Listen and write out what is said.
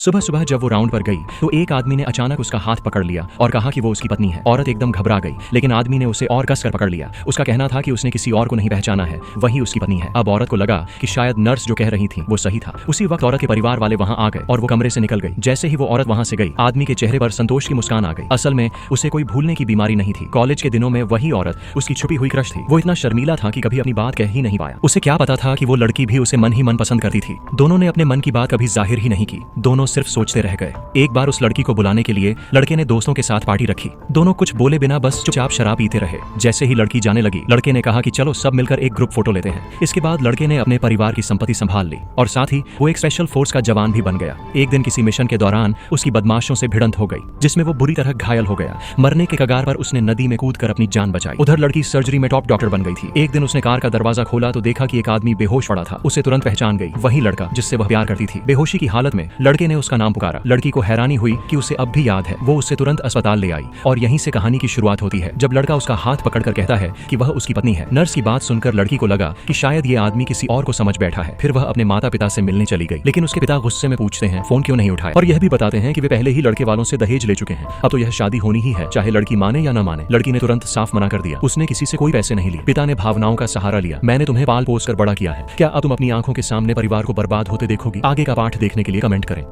सुबह सुबह जब वो राउंड पर गई तो एक आदमी ने अचानक उसका हाथ पकड़ लिया और कहा कि वो उसकी पत्नी है। औरत एकदम घबरा गई, लेकिन आदमी ने उसे और कसकर पकड़ लिया। उसका कहना था कि उसने किसी और को नहीं पहचाना है, वही उसकी पत्नी है। अब औरत को लगा कि शायद नर्स जो कह रही थी वो सही था। उसी वक्त औरत के परिवार वाले वहां आ गए और वो कमरे से निकल गई। जैसे ही वो औरत वहां से गई, आदमी के चेहरे पर संतोष की मुस्कान आ गई। असल में उसे कोई भूलने की बीमारी नहीं थी। कॉलेज के दिनों में वही औरत उसकी छुपी हुई क्रश थी। वो इतना शर्मीला था कि कभी अपनी बात कह ही नहीं पाया। उसे क्या पता था कि वो लड़की भी उसे मन ही मन पसंद करती थी। दोनों ने अपने मन की बात कभी जाहिर ही नहीं की, दोनों सिर्फ सोचते रह गए। एक बार उस लड़की को बुलाने के लिए लड़के ने दोस्तों के साथ पार्टी रखी। दोनों कुछ बोले बिना बस चुपचाप शराब पीते रहे। जैसे ही लड़की जाने लगी, लड़के ने कहा कि चलो सब मिलकर एक ग्रुप फोटो लेते हैं। इसके बाद लड़के ने अपने परिवार की संपत्ति संभाल ली और साथ ही वो एक स्पेशल फोर्स का जवान भी बन गया। एक दिन किसी मिशन के दौरान उसकी बदमाशों से भिड़ंत हो गई, जिसमें वो बुरी तरह घायल हो गया। मरने के कगार पर उसने नदी में कूदकर अपनी जान बचाई। उधर लड़की सर्जरी में टॉप डॉक्टर बन गई थी। एक दिन उसने कार का दरवाजा खोला तो देखा कि एक आदमी बेहोश पड़ा था। उसे तुरंत पहचान गई, वही लड़का जिससे वह प्यार करती थी। बेहोशी की हालत में लड़के ने उसका नाम पुकारा। लड़की को हैरानी हुई कि उसे अब भी याद है। वो उससे तुरंत अस्पताल ले आई और यहीं से कहानी की शुरुआत होती है, जब लड़का उसका हाथ पकड़कर कहता है कि वह उसकी पत्नी है। नर्स की बात सुनकर लड़की को लगा कि शायद ये आदमी किसी और को समझ बैठा है। फिर वह अपने माता पिता से मिलने चली गई, लेकिन उसके पिता गुस्से में पूछते हैं फोन क्यों नहीं उठाया, और यह भी बताते हैं कि वे पहले ही लड़के वालों से दहेज ले चुके हैं। अब तो यह शादी होनी ही है, चाहे लड़की माने या न माने। लड़की ने तुरंत साफ मना कर दिया, उसने किसी से कोई पैसे नहीं लिए। पिता ने भावनाओं का सहारा लिया, मैंने तुम्हें पाल पोस कर बड़ा किया है, क्या अब तुम अपनी आंखों के सामने परिवार को बर्बाद होते देखोगी? आगे का पाठ देखने के लिए कमेंट करें।